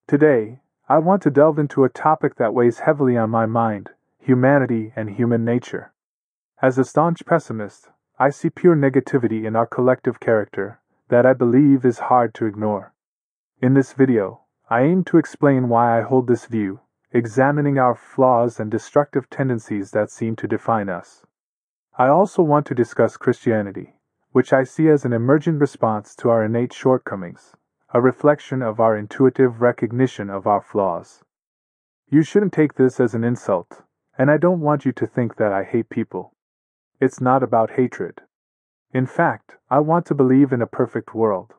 Today, I want to delve into a topic that weighs heavily on my mind: humanity and human nature. As a staunch pessimist, I see pure negativity in our collective character that I believe is hard to ignore. In this video, I aim to explain why I hold this view, examining our flaws and destructive tendencies that seem to define us. I also want to discuss Christianity, which I see as an emergent response to our innate shortcomings, a reflection of our intuitive recognition of our flaws. You shouldn't take this as an insult, and I don't want you to think that I hate people. It's not about hatred. In fact, I want to believe in a perfect world.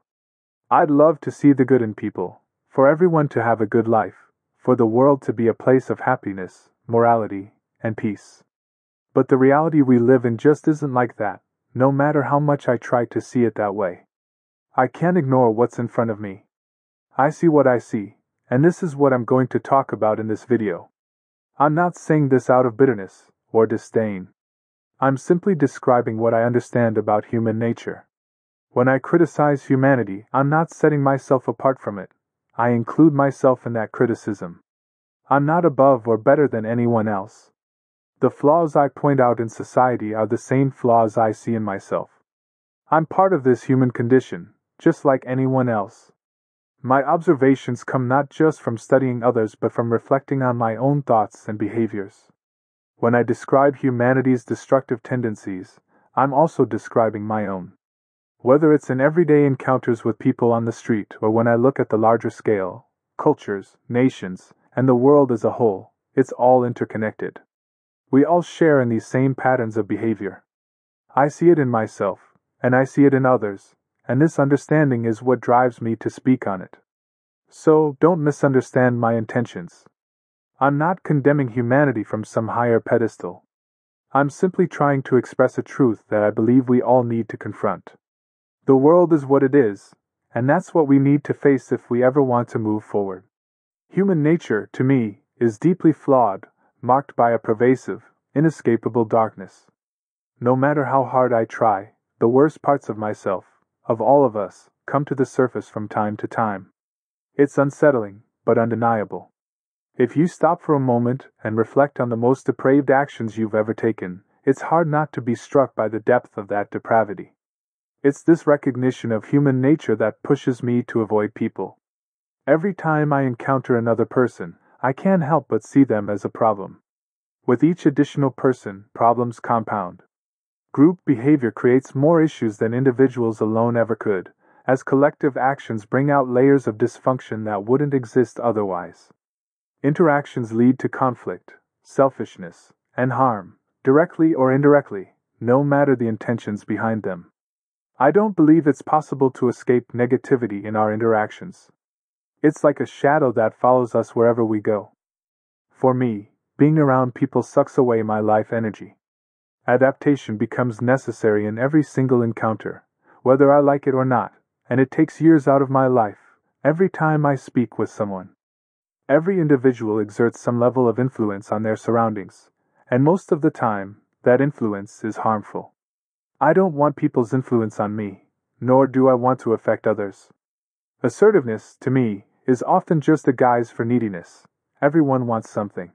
I'd love to see the good in people, for everyone to have a good life, for the world to be a place of happiness, morality, and peace. But the reality we live in just isn't like that, no matter how much I try to see it that way. I can't ignore what's in front of me. I see what I see, and this is what I'm going to talk about in this video. I'm not saying this out of bitterness or disdain. I'm simply describing what I understand about human nature. When I criticize humanity, I'm not setting myself apart from it. I include myself in that criticism. I'm not above or better than anyone else. The flaws I point out in society are the same flaws I see in myself. I'm part of this human condition, just like anyone else. My observations come not just from studying others but from reflecting on my own thoughts and behaviors. When I describe humanity's destructive tendencies, I'm also describing my own. Whether it's in everyday encounters with people on the street or when I look at the larger scale, cultures, nations, and the world as a whole, it's all interconnected. We all share in these same patterns of behavior. I see it in myself, and I see it in others, and this understanding is what drives me to speak on it. So, don't misunderstand my intentions. I'm not condemning humanity from some higher pedestal. I'm simply trying to express a truth that I believe we all need to confront. The world is what it is, and that's what we need to face if we ever want to move forward. Human nature, to me, is deeply flawed, marked by a pervasive, inescapable darkness. No matter how hard I try, the worst parts of myself, of all of us, come to the surface from time to time. It's unsettling, but undeniable. If you stop for a moment and reflect on the most depraved actions you've ever taken, it's hard not to be struck by the depth of that depravity. It's this recognition of human nature that pushes me to avoid people. Every time I encounter another person, I can't help but see them as a problem. With each additional person, problems compound. Group behavior creates more issues than individuals alone ever could, as collective actions bring out layers of dysfunction that wouldn't exist otherwise. Interactions lead to conflict, selfishness, and harm, directly or indirectly, no matter the intentions behind them. I don't believe it's possible to escape negativity in our interactions. It's like a shadow that follows us wherever we go. For me, being around people sucks away my life energy. Adaptation becomes necessary in every single encounter, whether I like it or not, and it takes years out of my life, every time I speak with someone. Every individual exerts some level of influence on their surroundings, and most of the time, that influence is harmful. I don't want people's influence on me, nor do I want to affect others. Assertiveness, to me, is often just a guise for neediness. Everyone wants something.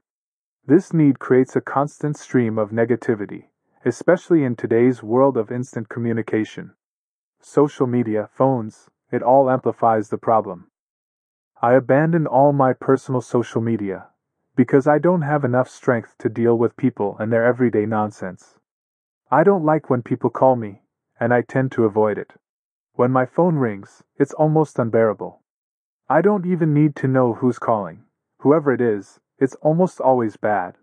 This need creates a constant stream of negativity, especially in today's world of instant communication. Social media, phones, it all amplifies the problem. I abandoned all my personal social media, because I don't have enough strength to deal with people and their everyday nonsense. I don't like when people call me, and I tend to avoid it. When my phone rings, it's almost unbearable. I don't even need to know who's calling. Whoever it is, it's almost always bad.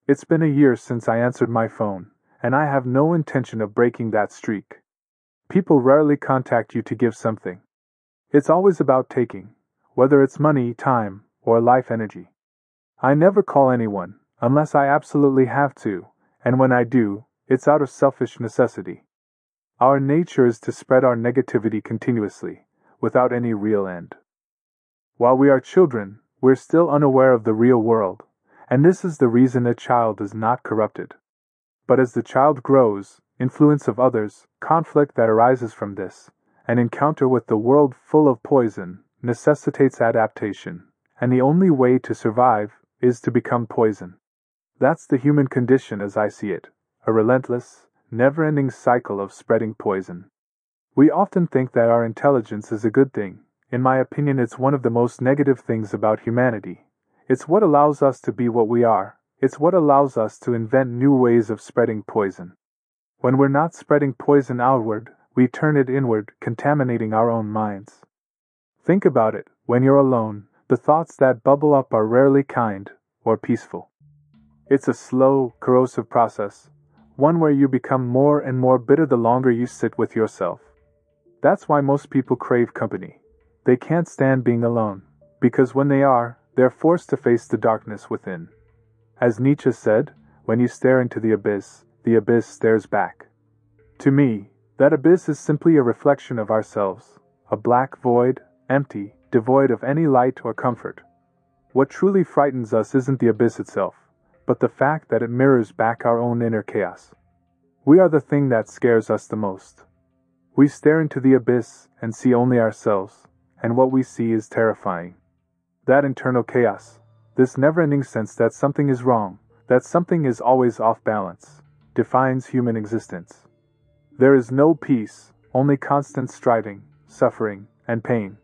It's been a year since I answered my phone, and I have no intention of breaking that streak. People rarely contact you to give something. It's always about taking, whether it's money, time, or life energy. I never call anyone, unless I absolutely have to, and when I do, it's out of selfish necessity. Our nature is to spread our negativity continuously, without any real end. While we are children, we're still unaware of the real world, and this is the reason a child is not corrupted. But as the child grows, influence of others, conflict that arises from this, an encounter with the world full of poison, necessitates adaptation, and the only way to survive is to become poison. That's the human condition as I see it, a relentless, never-ending cycle of spreading poison. We often think that our intelligence is a good thing. In my opinion, it's one of the most negative things about humanity. It's what allows us to be what we are. It's what allows us to invent new ways of spreading poison. When we're not spreading poison outward, we turn it inward, contaminating our own minds. Think about it. When you're alone, the thoughts that bubble up are rarely kind or peaceful. It's a slow, corrosive process, one where you become more and more bitter the longer you sit with yourself. That's why most people crave company. They can't stand being alone, because when they are, they're forced to face the darkness within. As Nietzsche said, when you stare into the abyss stares back. To me, that abyss is simply a reflection of ourselves, a black void, empty, devoid of any light or comfort. What truly frightens us isn't the abyss itself, but the fact that it mirrors back our own inner chaos. We are the thing that scares us the most. We stare into the abyss and see only ourselves, and what we see is terrifying. That internal chaos, this never-ending sense that something is wrong, that something is always off balance, defines human existence. There is no peace, only constant striving, suffering, and pain.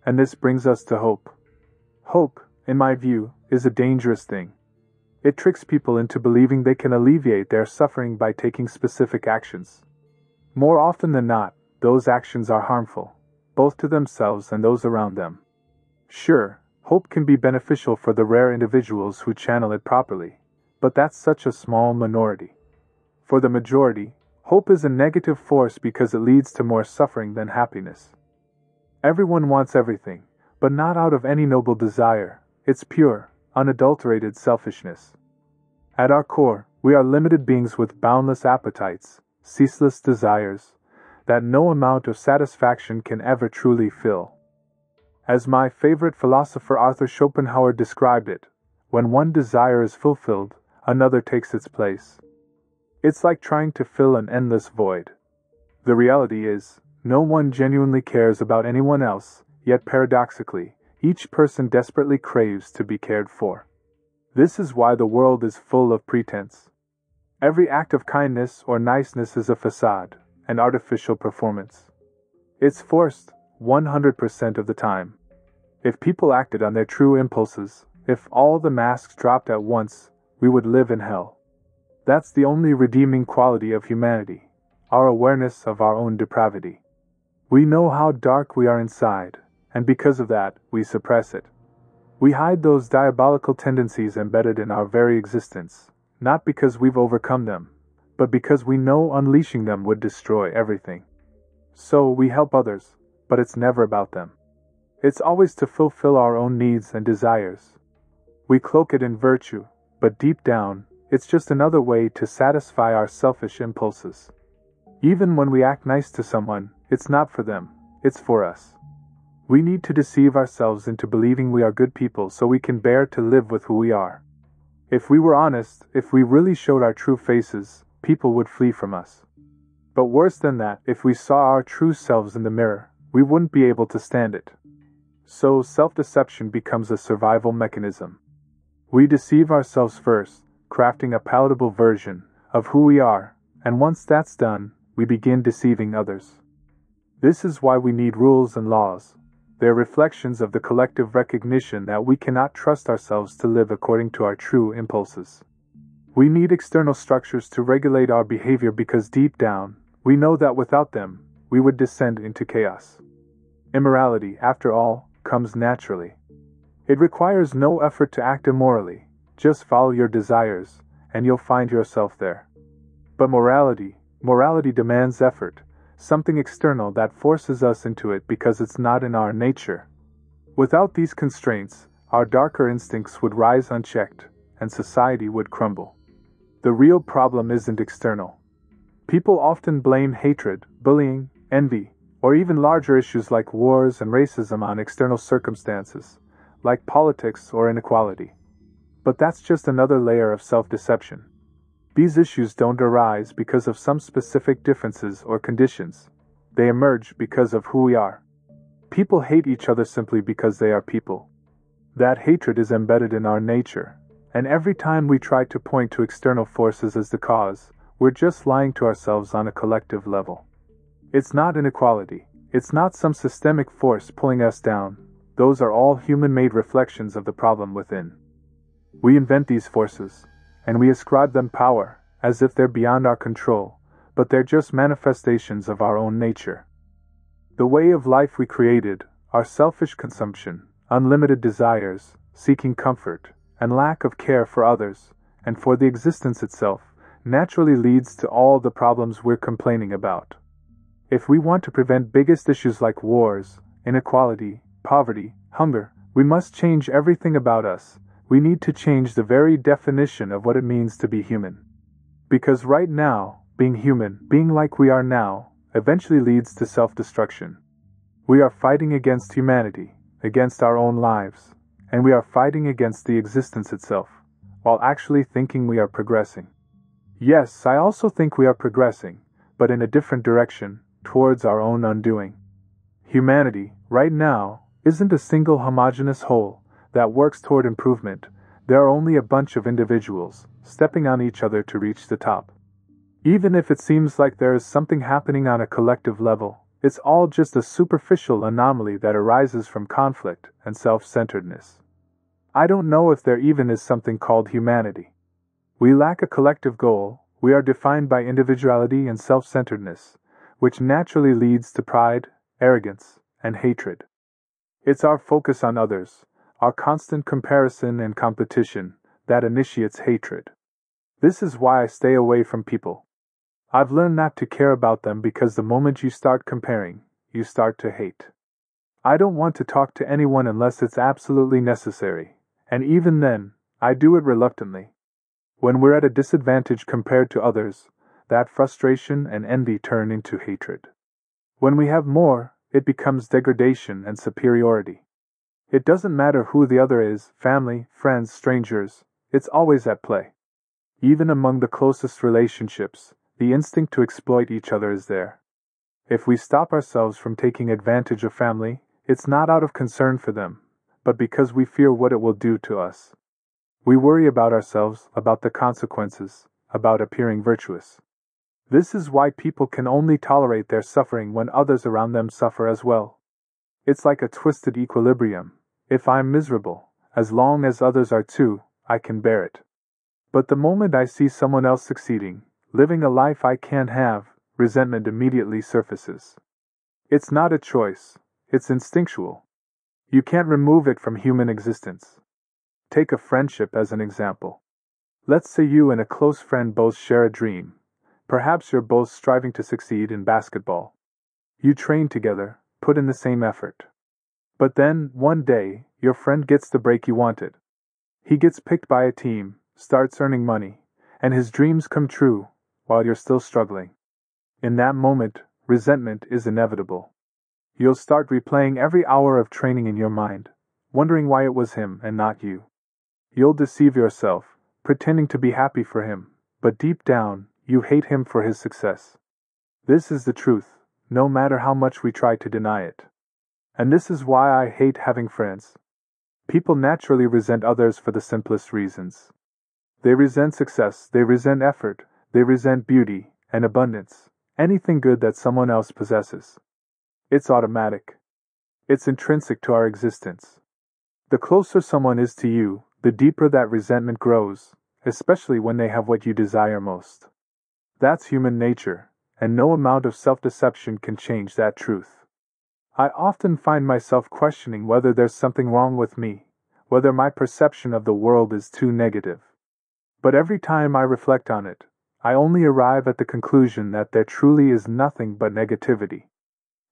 And this brings us to hope. Hope, in my view, is a dangerous thing. It tricks people into believing they can alleviate their suffering by taking specific actions. More often than not, those actions are harmful, both to themselves and those around them. Sure, hope can be beneficial for the rare individuals who channel it properly, but that's such a small minority. For the majority, hope is a negative force because it leads to more suffering than happiness. Everyone wants everything, but not out of any noble desire. It's pure, unadulterated selfishness. At our core, we are limited beings with boundless appetites, ceaseless desires, that no amount of satisfaction can ever truly fill. As my favorite philosopher Arthur Schopenhauer described it, when one desire is fulfilled, another takes its place. It's like trying to fill an endless void. The reality is, no one genuinely cares about anyone else, yet paradoxically, each person desperately craves to be cared for. This is why the world is full of pretense. Every act of kindness or niceness is a facade, an artificial performance. It's forced, 100% of the time. If people acted on their true impulses, if all the masks dropped at once, we would live in hell. That's the only redeeming quality of humanity, our awareness of our own depravity. We know how dark we are inside, and because of that, we suppress it. We hide those diabolical tendencies embedded in our very existence, not because we've overcome them, but because we know unleashing them would destroy everything. So we help others, but it's never about them. It's always to fulfill our own needs and desires. We cloak it in virtue, but deep down, it's just another way to satisfy our selfish impulses. Even when we act nice to someone, it's not for them, it's for us. We need to deceive ourselves into believing we are good people so we can bear to live with who we are. If we were honest, if we really showed our true faces, people would flee from us. But worse than that, if we saw our true selves in the mirror, we wouldn't be able to stand it. So self-deception becomes a survival mechanism. We deceive ourselves first, crafting a palatable version of who we are, and once that's done, we begin deceiving others. This is why we need rules and laws. They're reflections of the collective recognition that we cannot trust ourselves to live according to our true impulses. We need external structures to regulate our behavior because deep down, we know that without them, we would descend into chaos. Immorality, after all, comes naturally. It requires no effort to act immorally, just follow your desires, and you'll find yourself there. But morality demands effort, something external that forces us into it because it's not in our nature. Without these constraints, our darker instincts would rise unchecked, and society would crumble. The real problem isn't external. People often blame hatred, bullying, envy, or even larger issues like wars and racism on external circumstances, like politics or inequality. But that's just another layer of self-deception. These issues don't arise because of some specific differences or conditions. They emerge because of who we are. People hate each other simply because they are people. That hatred is embedded in our nature, and every time we try to point to external forces as the cause, we're just lying to ourselves on a collective level. It's not inequality, it's not some systemic force pulling us down, those are all human-made reflections of the problem within. We invent these forces, and we ascribe them power, as if they're beyond our control, but they're just manifestations of our own nature. The way of life we created, our selfish consumption, unlimited desires, seeking comfort, and lack of care for others, and for the existence itself, naturally leads to all the problems we're complaining about. If we want to prevent biggest issues like wars, inequality, poverty, hunger, we must change everything about us. We need to change the very definition of what it means to be human. Because right now, being human, being like we are now, eventually leads to self-destruction. We are fighting against humanity, against our own lives, and we are fighting against the existence itself, while actually thinking we are progressing. Yes, I also think we are progressing, but in a different direction, towards our own undoing. Humanity, right now, isn't a single homogeneous whole that works toward improvement. There are only a bunch of individuals, stepping on each other to reach the top. Even if it seems like there is something happening on a collective level, it's all just a superficial anomaly that arises from conflict and self-centeredness. I don't know if there even is something called humanity. We lack a collective goal, we are defined by individuality and self-centeredness, which naturally leads to pride, arrogance, and hatred. It's our focus on others, our constant comparison and competition, that initiates hatred. This is why I stay away from people. I've learned not to care about them because the moment you start comparing, you start to hate. I don't want to talk to anyone unless it's absolutely necessary, and even then, I do it reluctantly. When we're at a disadvantage compared to others, that frustration and envy turn into hatred. When we have more, it becomes degradation and superiority. It doesn't matter who the other is, family, friends, strangers, it's always at play. Even among the closest relationships, the instinct to exploit each other is there. If we stop ourselves from taking advantage of family, it's not out of concern for them, but because we fear what it will do to us. We worry about ourselves, about the consequences, about appearing virtuous. This is why people can only tolerate their suffering when others around them suffer as well. It's like a twisted equilibrium. If I'm miserable, as long as others are too, I can bear it. But the moment I see someone else succeeding, living a life I can't have, resentment immediately surfaces. It's not a choice, it's instinctual. You can't remove it from human existence. Take a friendship as an example. Let's say you and a close friend both share a dream. Perhaps you're both striving to succeed in basketball. You train together, put in the same effort. But then, one day, your friend gets the break you wanted. He gets picked by a team, starts earning money, and his dreams come true, while you're still struggling. In that moment, resentment is inevitable. You'll start replaying every hour of training in your mind, wondering why it was him and not you. You'll deceive yourself, pretending to be happy for him, but deep down, you hate him for his success. This is the truth, no matter how much we try to deny it. And this is why I hate having friends. People naturally resent others for the simplest reasons. They resent success, they resent effort, they resent beauty and abundance, anything good that someone else possesses. It's automatic. It's intrinsic to our existence. The closer someone is to you, the deeper that resentment grows, especially when they have what you desire most. That's human nature, and no amount of self-deception can change that truth. I often find myself questioning whether there's something wrong with me, whether my perception of the world is too negative. But every time I reflect on it, I only arrive at the conclusion that there truly is nothing but negativity.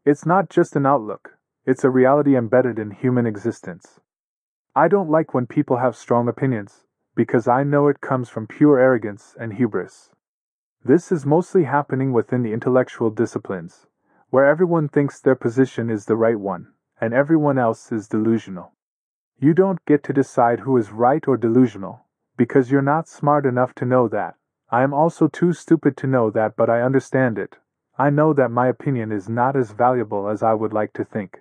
It's not just an outlook, it's a reality embedded in human existence. I don't like when people have strong opinions, because I know it comes from pure arrogance and hubris. This is mostly happening within the intellectual disciplines, where everyone thinks their position is the right one, and everyone else is delusional. You don't get to decide who is right or delusional, because you're not smart enough to know that. I am also too stupid to know that, but I understand it. I know that my opinion is not as valuable as I would like to think.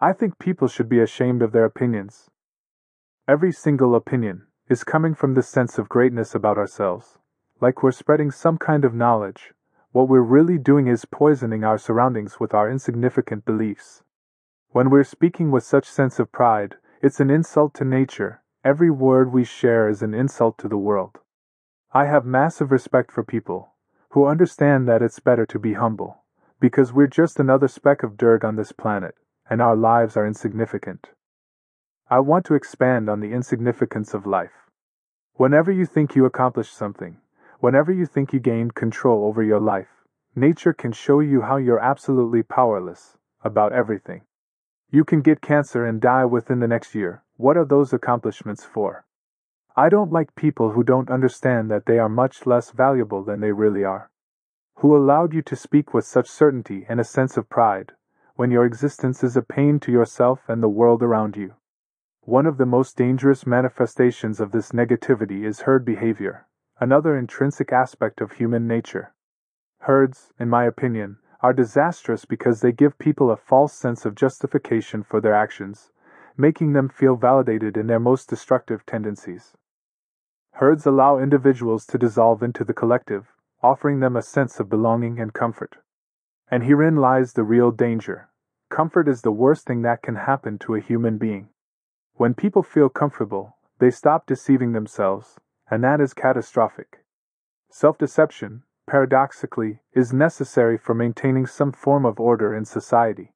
I think people should be ashamed of their opinions. Every single opinion is coming from this sense of greatness about ourselves, like we're spreading some kind of knowledge. What we're really doing is poisoning our surroundings with our insignificant beliefs. When we're speaking with such sense of pride, it's an insult to nature. Every word we share is an insult to the world. I have massive respect for people who understand that it's better to be humble, because we're just another speck of dirt on this planet, and our lives are insignificant. I want to expand on the insignificance of life. Whenever you think you accomplished something, whenever you think you gained control over your life, nature can show you how you're absolutely powerless about everything. You can get cancer and die within the next year. What are those accomplishments for? I don't like people who don't understand that they are much less valuable than they really are. Who allowed you to speak with such certainty and a sense of pride, when your existence is a pain to yourself and the world around you? One of the most dangerous manifestations of this negativity is herd behavior, another intrinsic aspect of human nature. Herds, in my opinion, are disastrous because they give people a false sense of justification for their actions, making them feel validated in their most destructive tendencies. Herds allow individuals to dissolve into the collective, offering them a sense of belonging and comfort. And herein lies the real danger. Comfort is the worst thing that can happen to a human being. When people feel comfortable, they stop deceiving themselves, and that is catastrophic. Self-deception, paradoxically, is necessary for maintaining some form of order in society.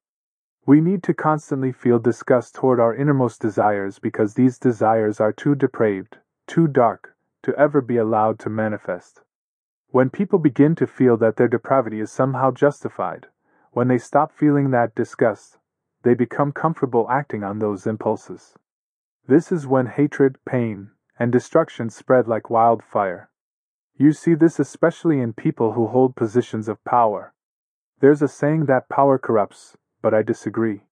We need to constantly feel disgust toward our innermost desires because these desires are too depraved, too dark, to ever be allowed to manifest. When people begin to feel that their depravity is somehow justified, when they stop feeling that disgust, they become comfortable acting on those impulses. This is when hatred, pain, and destruction spread like wildfire. You see this especially in people who hold positions of power. There's a saying that power corrupts, but I disagree.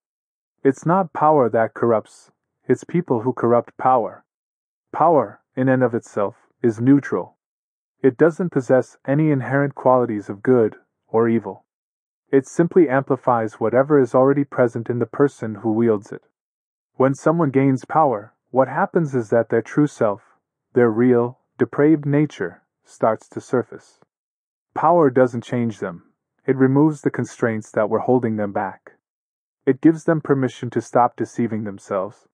It's not power that corrupts, it's people who corrupt power. Power, in and of itself, is neutral. It doesn't possess any inherent qualities of good or evil. It simply amplifies whatever is already present in the person who wields it. When someone gains power, what happens is that their true self, their real, depraved nature, starts to surface. Power doesn't change them. It removes the constraints that were holding them back. It gives them permission to stop deceiving themselves.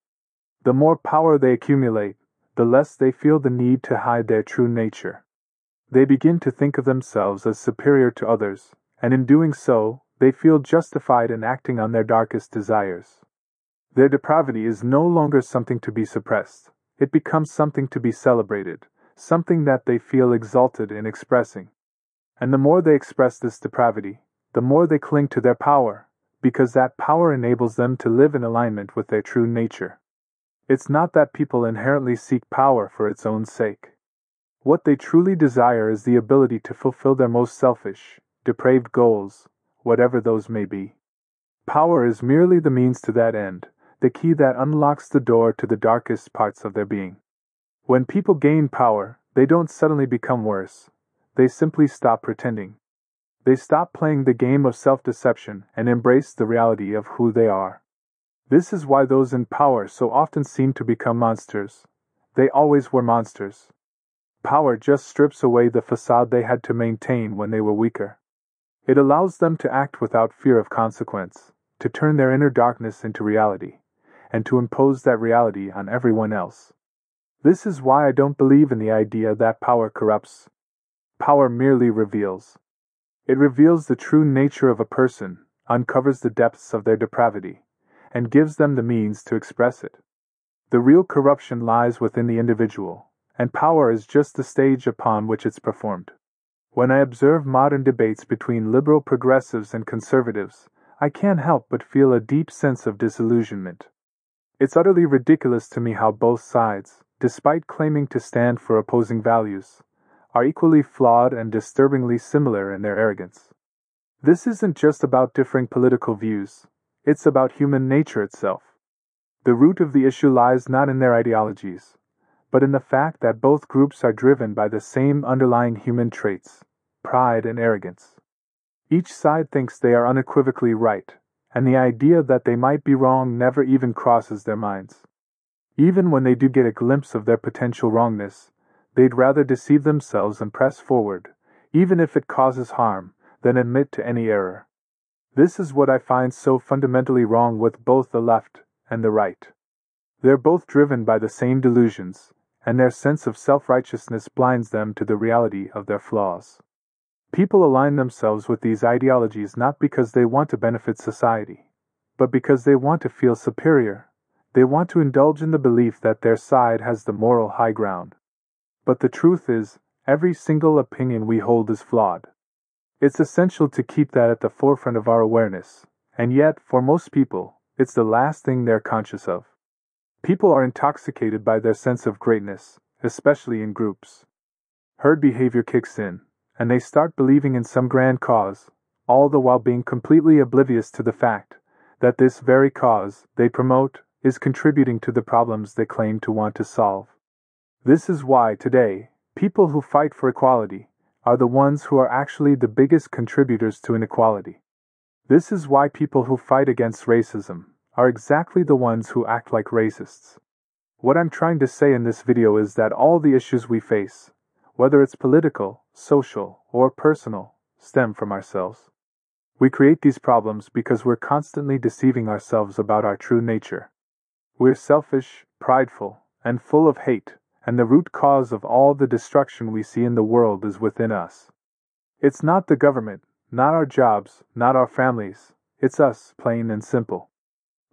The more power they accumulate, the less they feel the need to hide their true nature. They begin to think of themselves as superior to others, and in doing so, they feel justified in acting on their darkest desires. Their depravity is no longer something to be suppressed. It becomes something to be celebrated, something that they feel exalted in expressing. And the more they express this depravity, the more they cling to their power, because that power enables them to live in alignment with their true nature. It's not that people inherently seek power for its own sake. What they truly desire is the ability to fulfill their most selfish, depraved goals, whatever those may be. Power is merely the means to that end, the key that unlocks the door to the darkest parts of their being. When people gain power, they don't suddenly become worse. They simply stop pretending. They stop playing the game of self-deception and embrace the reality of who they are. This is why those in power so often seem to become monsters. They always were monsters. Power just strips away the facade they had to maintain when they were weaker. It allows them to act without fear of consequence, to turn their inner darkness into reality, and to impose that reality on everyone else. This is why I don't believe in the idea that power corrupts. Power merely reveals. It reveals the true nature of a person, uncovers the depths of their depravity, and gives them the means to express it. The real corruption lies within the individual, and power is just the stage upon which it's performed. When I observe modern debates between liberal progressives and conservatives, I can't help but feel a deep sense of disillusionment. It's utterly ridiculous to me how both sides, despite claiming to stand for opposing values, are equally flawed and disturbingly similar in their arrogance. This isn't just about differing political views, it's about human nature itself. The root of the issue lies not in their ideologies, but in the fact that both groups are driven by the same underlying human traits, pride and arrogance. Each side thinks they are unequivocally right, and the idea that they might be wrong never even crosses their minds. Even when they do get a glimpse of their potential wrongness, they'd rather deceive themselves and press forward, even if it causes harm, than admit to any error. This is what I find so fundamentally wrong with both the left and the right. They're both driven by the same delusions, and their sense of self-righteousness blinds them to the reality of their flaws. People align themselves with these ideologies not because they want to benefit society, but because they want to feel superior. They want to indulge in the belief that their side has the moral high ground. But the truth is, every single opinion we hold is flawed. It's essential to keep that at the forefront of our awareness, and yet, for most people, it's the last thing they're conscious of. People are intoxicated by their sense of greatness, especially in groups. Herd behavior kicks in, and they start believing in some grand cause, all the while being completely oblivious to the fact that this very cause they promote is contributing to the problems they claim to want to solve. This is why, today, people who fight for equality are the ones who are actually the biggest contributors to inequality. This is why people who fight against racism are exactly the ones who act like racists. What I'm trying to say in this video is that all the issues we face, whether it's political, social, or personal, stem from ourselves. We create these problems because we're constantly deceiving ourselves about our true nature. We're selfish, prideful, and full of hate, and the root cause of all the destruction we see in the world is within us. It's not the government, not our jobs, not our families, it's us, plain and simple.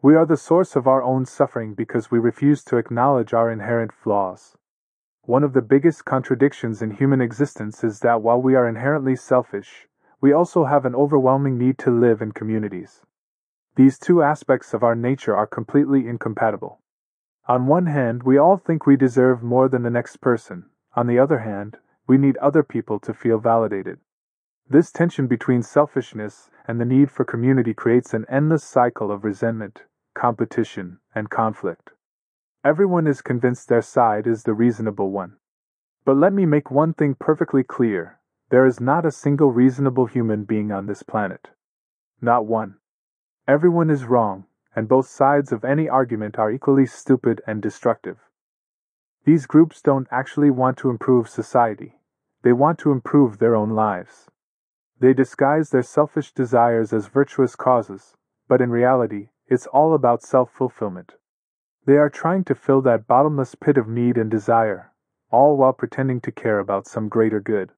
We are the source of our own suffering because we refuse to acknowledge our inherent flaws. One of the biggest contradictions in human existence is that while we are inherently selfish, we also have an overwhelming need to live in communities. These two aspects of our nature are completely incompatible. On one hand, we all think we deserve more than the next person. On the other hand, we need other people to feel validated. This tension between selfishness and the need for community creates an endless cycle of resentment, competition, and conflict. Everyone is convinced their side is the reasonable one. But let me make one thing perfectly clear: there is not a single reasonable human being on this planet. Not one. Everyone is wrong, and both sides of any argument are equally stupid and destructive. These groups don't actually want to improve society. They want to improve their own lives. They disguise their selfish desires as virtuous causes, but in reality, it's all about self-fulfillment. They are trying to fill that bottomless pit of need and desire, all while pretending to care about some greater good.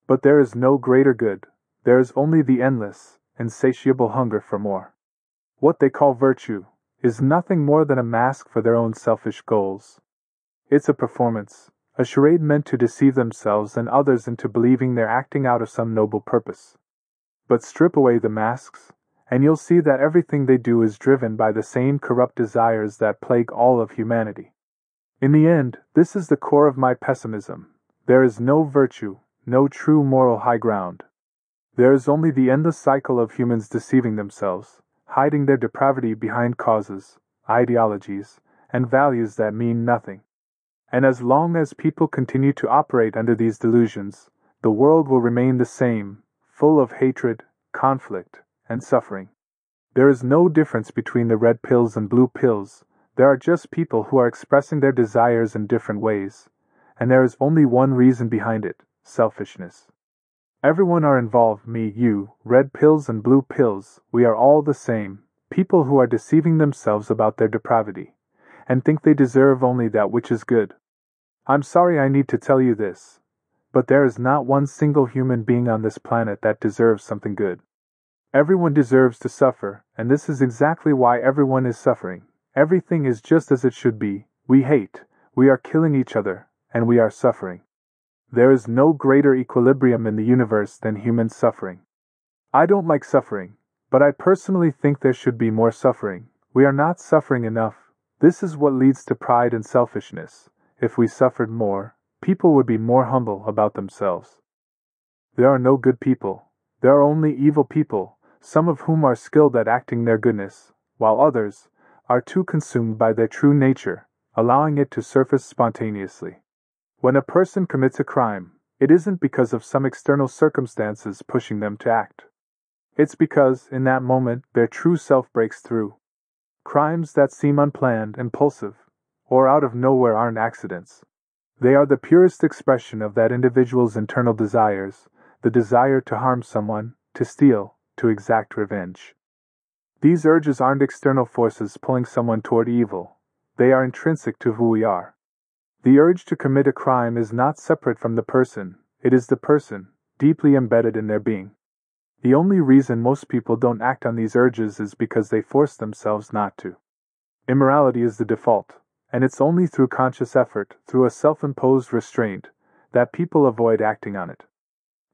But there is no greater good. There is only the endless, insatiable hunger for more. What they call virtue is nothing more than a mask for their own selfish goals. It's a performance, a charade meant to deceive themselves and others into believing they're acting out of some noble purpose. But strip away the masks, and you'll see that everything they do is driven by the same corrupt desires that plague all of humanity. In the end, this is the core of my pessimism. There is no virtue, no true moral high ground. There is only the endless cycle of humans deceiving themselves, hiding their depravity behind causes, ideologies, and values that mean nothing. And as long as people continue to operate under these delusions, the world will remain the same, full of hatred, conflict, and suffering. There is no difference between the red pills and blue pills. There are just people who are expressing their desires in different ways, and there is only one reason behind it: selfishness. Everyone are involved, me, you, red pills and blue pills, we are all the same, people who are deceiving themselves about their depravity, and think they deserve only that which is good. I'm sorry I need to tell you this, but there is not one single human being on this planet that deserves something good. Everyone deserves to suffer, and this is exactly why everyone is suffering. Everything is just as it should be. We hate, we are killing each other, and we are suffering. There is no greater equilibrium in the universe than human suffering. I don't like suffering, but I personally think there should be more suffering. We are not suffering enough. This is what leads to pride and selfishness. If we suffered more, people would be more humble about themselves. There are no good people. There are only evil people, some of whom are skilled at acting their goodness, while others are too consumed by their true nature, allowing it to surface spontaneously. When a person commits a crime, it isn't because of some external circumstances pushing them to act. It's because, in that moment, their true self breaks through. Crimes that seem unplanned, impulsive, or out of nowhere aren't accidents. They are the purest expression of that individual's internal desires, the desire to harm someone, to steal, to exact revenge. These urges aren't external forces pulling someone toward evil. They are intrinsic to who we are. The urge to commit a crime is not separate from the person, it is the person, deeply embedded in their being. The only reason most people don't act on these urges is because they force themselves not to. Immorality is the default, and it's only through conscious effort, through a self-imposed restraint, that people avoid acting on it.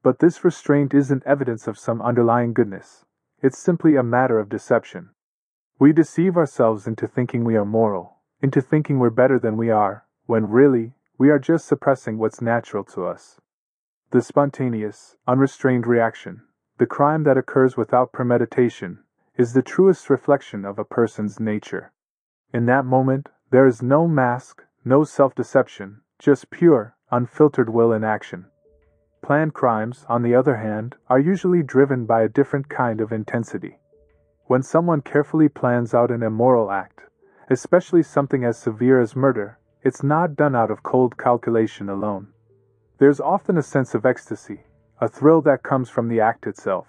But this restraint isn't evidence of some underlying goodness. It's simply a matter of deception. We deceive ourselves into thinking we are moral, into thinking we're better than we are, when really, we are just suppressing what's natural to us. The spontaneous, unrestrained reaction, the crime that occurs without premeditation, is the truest reflection of a person's nature. In that moment, there is no mask, no self-deception, just pure, unfiltered will in action. Planned crimes, on the other hand, are usually driven by a different kind of intensity. When someone carefully plans out an immoral act, especially something as severe as murder, it's not done out of cold calculation alone. There's often a sense of ecstasy, a thrill that comes from the act itself.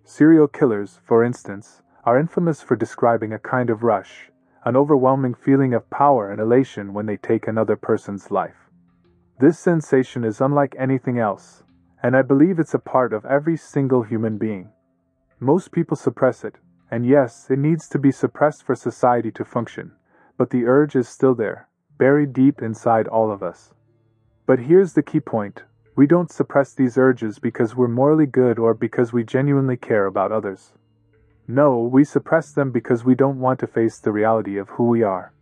Serial killers, for instance, are infamous for describing a kind of rush, an overwhelming feeling of power and elation when they take another person's life. This sensation is unlike anything else, and I believe it's a part of every single human being. Most people suppress it, and yes, it needs to be suppressed for society to function, but the urge is still there, buried deep inside all of us. But here's the key point. We don't suppress these urges because we're morally good or because we genuinely care about others. No, we suppress them because we don't want to face the reality of who we are.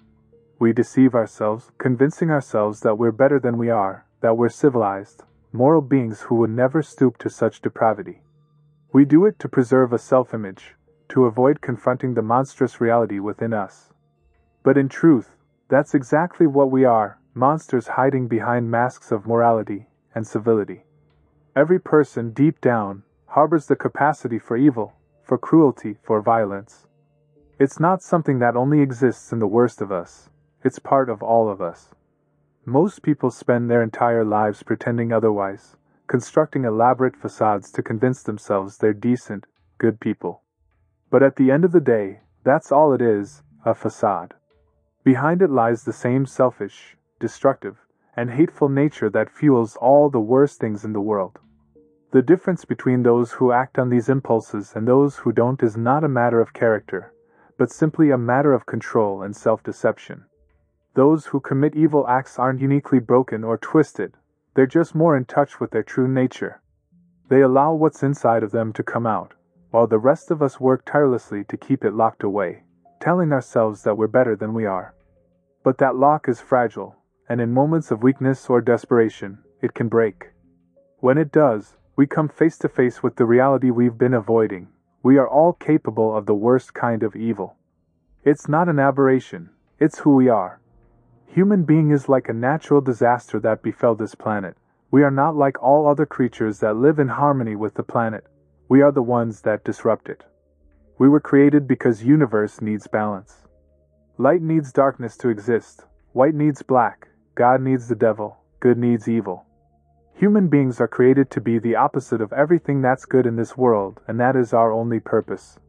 We deceive ourselves, convincing ourselves that we're better than we are, that we're civilized, moral beings who would never stoop to such depravity. We do it to preserve a self-image, to avoid confronting the monstrous reality within us. But in truth, that's exactly what we are, monsters hiding behind masks of morality and civility. Every person deep down harbors the capacity for evil, for cruelty, for violence. It's not something that only exists in the worst of us, it's part of all of us. Most people spend their entire lives pretending otherwise, constructing elaborate facades to convince themselves they're decent, good people. But at the end of the day, that's all it is, a facade. Behind it lies the same selfish, destructive, and hateful nature that fuels all the worst things in the world. The difference between those who act on these impulses and those who don't is not a matter of character, but simply a matter of control and self-deception. Those who commit evil acts aren't uniquely broken or twisted, they're just more in touch with their true nature. They allow what's inside of them to come out, while the rest of us work tirelessly to keep it locked away, telling ourselves that we're better than we are. But that lock is fragile, and in moments of weakness or desperation, it can break. When it does, we come face to face with the reality we've been avoiding. We are all capable of the worst kind of evil. It's not an aberration, it's who we are. Human being is like a natural disaster that befell this planet. We are not like all other creatures that live in harmony with the planet. We are the ones that disrupt it. We were created because universe needs balance. Light needs darkness to exist. White needs black. God needs the devil. Good needs evil. Human beings are created to be the opposite of everything that's good in this world, and that is our only purpose.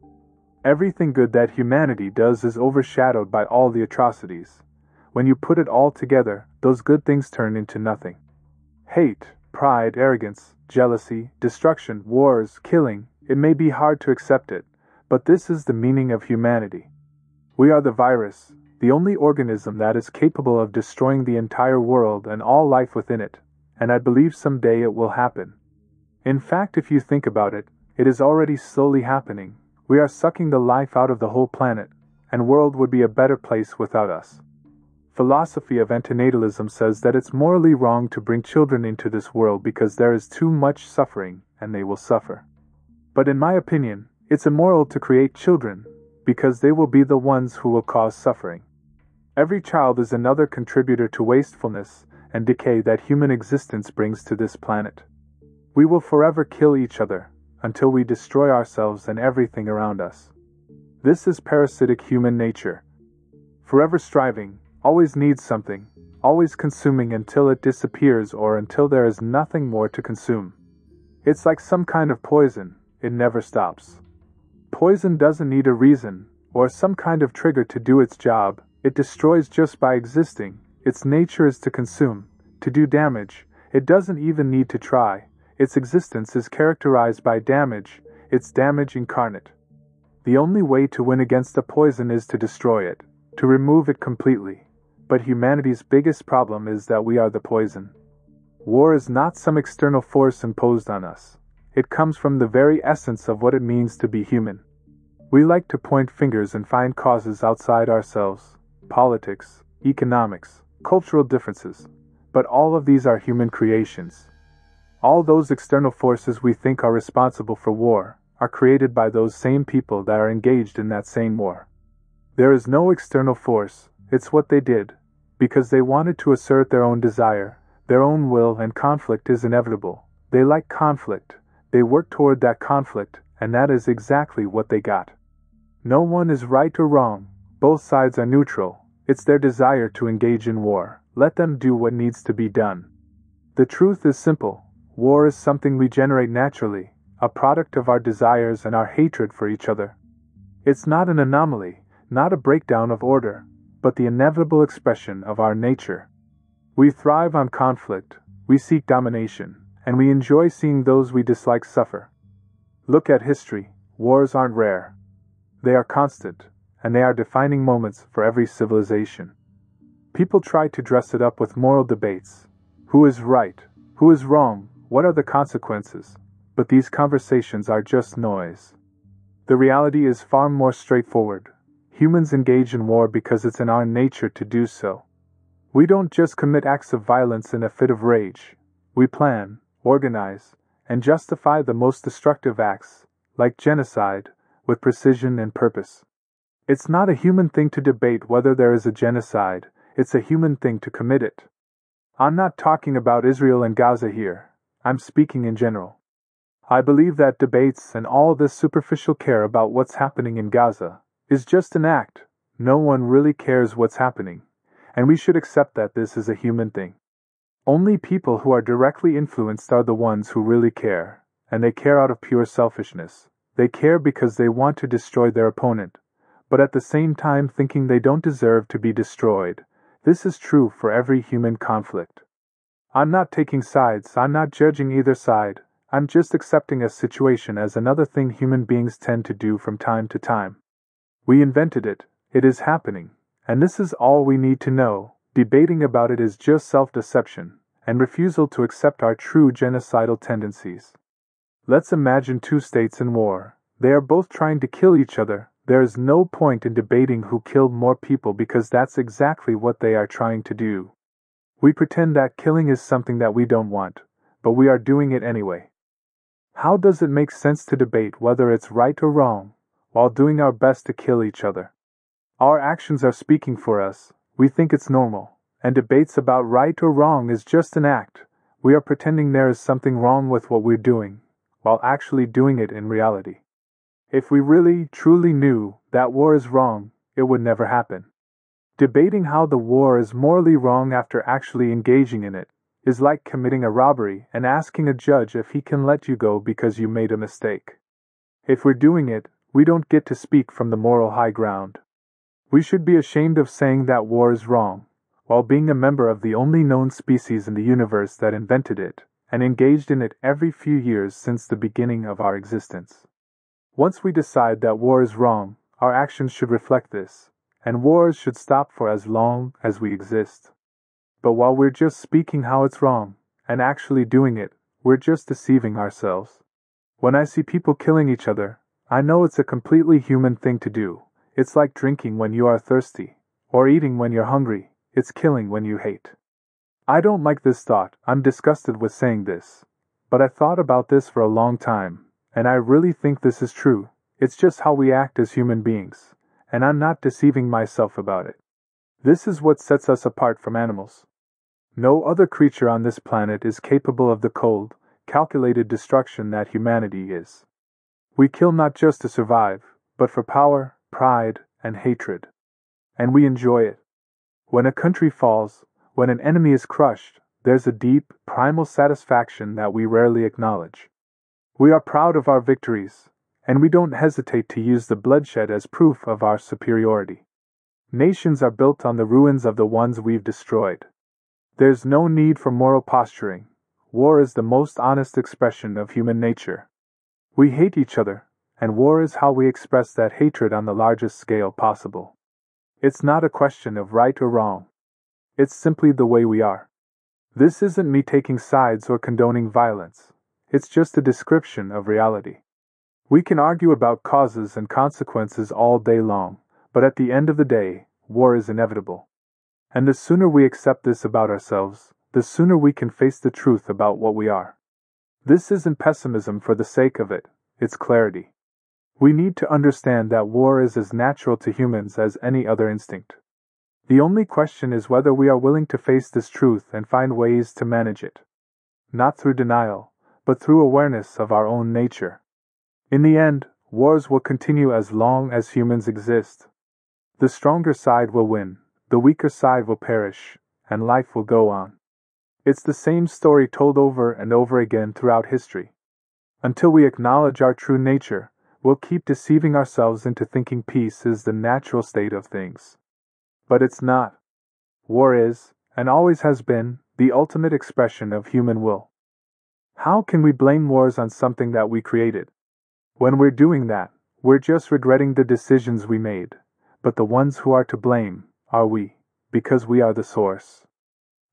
Everything good that humanity does is overshadowed by all the atrocities. When you put it all together, those good things turn into nothing. Hate, pride, arrogance, jealousy, destruction, wars, killing, it may be hard to accept it, but this is the meaning of humanity. We are the virus, the only organism that is capable of destroying the entire world and all life within it, and I believe someday it will happen. In fact, if you think about it, it is already slowly happening. We are sucking the life out of the whole planet, and the world would be a better place without us. Philosophy of antinatalism says that it's morally wrong to bring children into this world because there is too much suffering, and they will suffer. But in my opinion, it's immoral to create children, because they will be the ones who will cause suffering. Every child is another contributor to wastefulness and decay that human existence brings to this planet. We will forever kill each other, until we destroy ourselves and everything around us. This is parasitic human nature. Forever striving, always needs something, always consuming until it disappears or until there is nothing more to consume. It's like some kind of poison, it never stops. Poison doesn't need a reason, or some kind of trigger to do its job, it destroys just by existing. Its nature is to consume, to do damage, it doesn't even need to try. Its existence is characterized by damage, it's damage incarnate. The only way to win against a poison is to destroy it, to remove it completely. But humanity's biggest problem is that we are the poison. War is not some external force imposed on us. It comes from the very essence of what it means to be human. We like to point fingers and find causes outside ourselves, politics, economics, cultural differences, but all of these are human creations. All those external forces we think are responsible for war are created by those same people that are engaged in that same war. There is no external force, it's what they did, because they wanted to assert their own desire, their own will, and conflict is inevitable. They like conflict, they work toward that conflict, and that is exactly what they got. No one is right or wrong, both sides are neutral, it's their desire to engage in war, let them do what needs to be done. The truth is simple, war is something we generate naturally, a product of our desires and our hatred for each other. It's not an anomaly, not a breakdown of order, but the inevitable expression of our nature. We thrive on conflict, we seek domination, and we enjoy seeing those we dislike suffer. Look at history, wars aren't rare. They are constant, and they are defining moments for every civilization. People try to dress it up with moral debates. Who is right? Who is wrong? What are the consequences? But these conversations are just noise. The reality is far more straightforward. Humans engage in war because it's in our nature to do so. We don't just commit acts of violence in a fit of rage. We plan, organize, and justify the most destructive acts, like genocide, with precision and purpose. It's not a human thing to debate whether there is a genocide, it's a human thing to commit it. I'm not talking about Israel and Gaza here, I'm speaking in general. I believe that debates and all this superficial care about what's happening in Gaza is just an act. No one really cares what's happening, and we should accept that this is a human thing. Only people who are directly influenced are the ones who really care, and they care out of pure selfishness. They care because they want to destroy their opponent, but at the same time thinking they don't deserve to be destroyed. This is true for every human conflict. I'm not taking sides, I'm not judging either side, I'm just accepting a situation as another thing human beings tend to do from time to time. We invented it, it is happening, and this is all we need to know. Debating about it is just self-deception, and refusal to accept our true genocidal tendencies. Let's imagine two states in war. They are both trying to kill each other. There is no point in debating who killed more people because that's exactly what they are trying to do. We pretend that killing is something that we don't want, but we are doing it anyway. How does it make sense to debate whether it's right or wrong, while doing our best to kill each other? Our actions are speaking for us, we think it's normal, and debates about right or wrong is just an act. We are pretending there is something wrong with what we're doing, while actually doing it in reality. If we really, truly knew that war is wrong, it would never happen. Debating how the war is morally wrong after actually engaging in it is like committing a robbery and asking a judge if he can let you go because you made a mistake. If we're doing it, we don't get to speak from the moral high ground. We should be ashamed of saying that war is wrong, while being a member of the only known species in the universe that invented it, and engaged in it every few years since the beginning of our existence. Once we decide that war is wrong, our actions should reflect this, and wars should stop for as long as we exist. But while we're just speaking how it's wrong, and actually doing it, we're just deceiving ourselves. When I see people killing each other, I know it's a completely human thing to do. It's like drinking when you are thirsty, or eating when you're hungry. It's killing when you hate. I don't like this thought, I'm disgusted with saying this, but I thought about this for a long time, and I really think this is true. It's just how we act as human beings, and I'm not deceiving myself about it. This is what sets us apart from animals. No other creature on this planet is capable of the cold, calculated destruction that humanity is. We kill not just to survive, but for power, pride, and hatred. And we enjoy it. When a country falls, when an enemy is crushed, there's a deep, primal satisfaction that we rarely acknowledge. We are proud of our victories, and we don't hesitate to use the bloodshed as proof of our superiority. Nations are built on the ruins of the ones we've destroyed. There's no need for moral posturing. War is the most honest expression of human nature. We hate each other, and war is how we express that hatred on the largest scale possible. It's not a question of right or wrong. It's simply the way we are. This isn't me taking sides or condoning violence. It's just a description of reality. We can argue about causes and consequences all day long, but at the end of the day, war is inevitable. And the sooner we accept this about ourselves, the sooner we can face the truth about what we are. This isn't pessimism for the sake of it, it's clarity. We need to understand that war is as natural to humans as any other instinct. The only question is whether we are willing to face this truth and find ways to manage it. Not through denial, but through awareness of our own nature. In the end, wars will continue as long as humans exist. The stronger side will win, the weaker side will perish, and life will go on. It's the same story told over and over again throughout history. Until we acknowledge our true nature, we'll keep deceiving ourselves into thinking peace is the natural state of things. But it's not. War is, and always has been, the ultimate expression of human will. How can we blame wars on something that we created? When we're doing that, we're just regretting the decisions we made, but the ones who are to blame are we, because we are the source.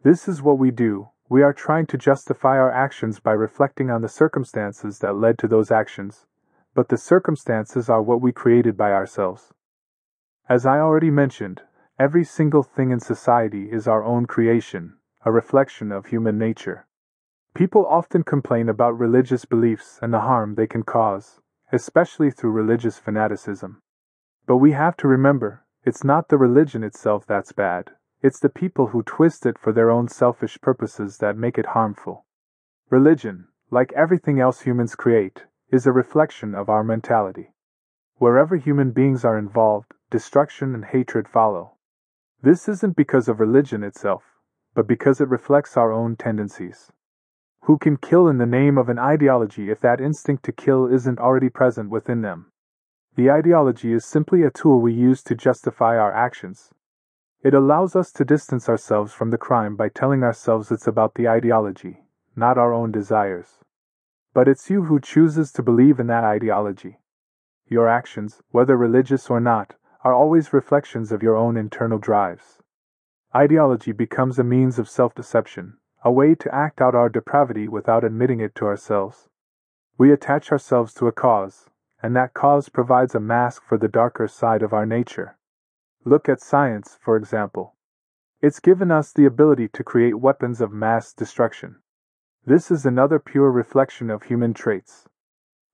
This is what we do. We are trying to justify our actions by reflecting on the circumstances that led to those actions, but the circumstances are what we created by ourselves. As I already mentioned, every single thing in society is our own creation, a reflection of human nature. People often complain about religious beliefs and the harm they can cause, especially through religious fanaticism. But we have to remember, it's not the religion itself that's bad. It's the people who twist it for their own selfish purposes that make it harmful. Religion, like everything else humans create, is a reflection of our mentality. Wherever human beings are involved, destruction and hatred follow. This isn't because of religion itself, but because it reflects our own tendencies. Who can kill in the name of an ideology if that instinct to kill isn't already present within them? The ideology is simply a tool we use to justify our actions. It allows us to distance ourselves from the crime by telling ourselves it's about the ideology, not our own desires. But it's you who chooses to believe in that ideology. Your actions, whether religious or not, are always reflections of your own internal drives. Ideology becomes a means of self-deception, a way to act out our depravity without admitting it to ourselves. We attach ourselves to a cause, and that cause provides a mask for the darker side of our nature. Look at science, for example. It's given us the ability to create weapons of mass destruction. This is another pure reflection of human traits.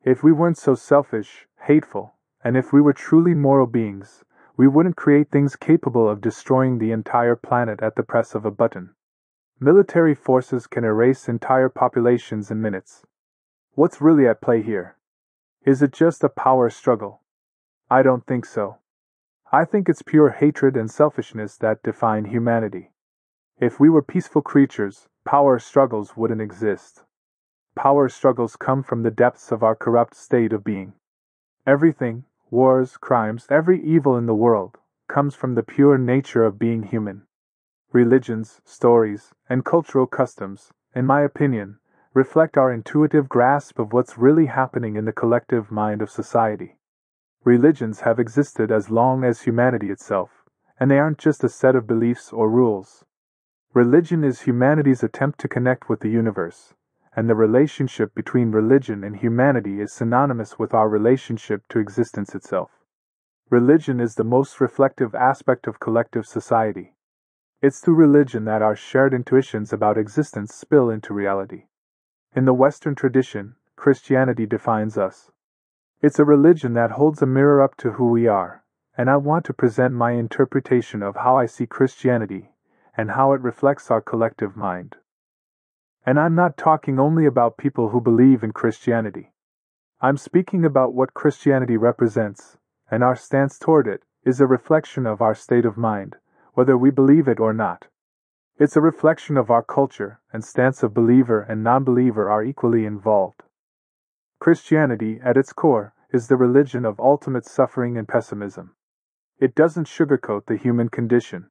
If we weren't so selfish, hateful, and if we were truly moral beings, we wouldn't create things capable of destroying the entire planet at the press of a button. Military forces can erase entire populations in minutes. What's really at play here? Is it just a power struggle? I don't think so. I think it's pure hatred and selfishness that define humanity. If we were peaceful creatures, power struggles wouldn't exist. Power struggles come from the depths of our corrupt state of being. Everything, wars, crimes, every evil in the world, comes from the pure nature of being human. Religions, stories, and cultural customs, in my opinion, reflect our intuitive grasp of what's really happening in the collective mind of society. Religions have existed as long as humanity itself, and they aren't just a set of beliefs or rules. Religion is humanity's attempt to connect with the universe, and the relationship between religion and humanity is synonymous with our relationship to existence itself. Religion is the most reflective aspect of collective society. It's through religion that our shared intuitions about existence spill into reality. In the Western tradition, Christianity defines us. It's a religion that holds a mirror up to who we are, and I want to present my interpretation of how I see Christianity and how it reflects our collective mind. And I'm not talking only about people who believe in Christianity. I'm speaking about what Christianity represents, and our stance toward it is a reflection of our state of mind, whether we believe it or not. It's a reflection of our culture and stance of believer and non-believer are equally involved. Christianity, at its core, is the religion of ultimate suffering and pessimism. It doesn't sugarcoat the human condition.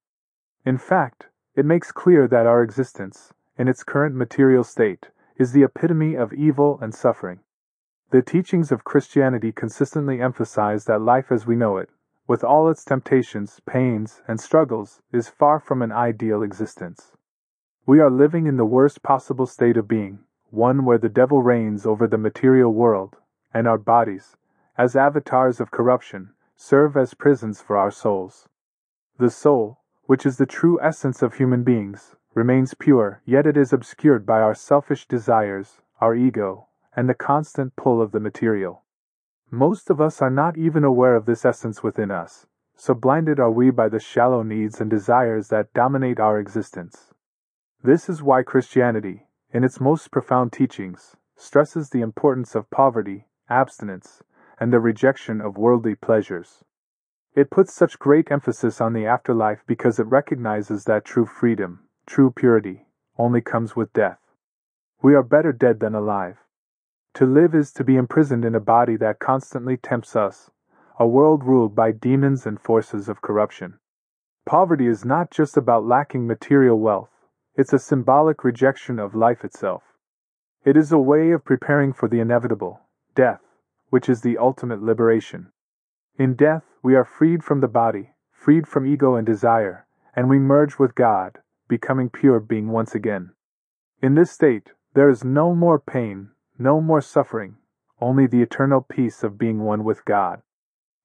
In fact, it makes clear that our existence, in its current material state, is the epitome of evil and suffering. The teachings of Christianity consistently emphasize that life as we know it, with all its temptations, pains, and struggles, is far from an ideal existence. We are living in the worst possible state of being, one where the devil reigns over the material world, and our bodies, as avatars of corruption, serve as prisons for our souls. The soul, which is the true essence of human beings, remains pure, yet it is obscured by our selfish desires, our ego, and the constant pull of the material. Most of us are not even aware of this essence within us, so blinded are we by the shallow needs and desires that dominate our existence. This is why Christianity, in its most profound teachings, stresses the importance of poverty, abstinence, and the rejection of worldly pleasures. It puts such great emphasis on the afterlife because it recognizes that true freedom, true purity, only comes with death. We are better dead than alive. To live is to be imprisoned in a body that constantly tempts us, a world ruled by demons and forces of corruption. Poverty is not just about lacking material wealth, it's a symbolic rejection of life itself. It is a way of preparing for the inevitable, death, which is the ultimate liberation. In death, we are freed from the body, freed from ego and desire, and we merge with God, becoming pure being once again. In this state, there is no more pain, no more suffering, only the eternal peace of being one with God.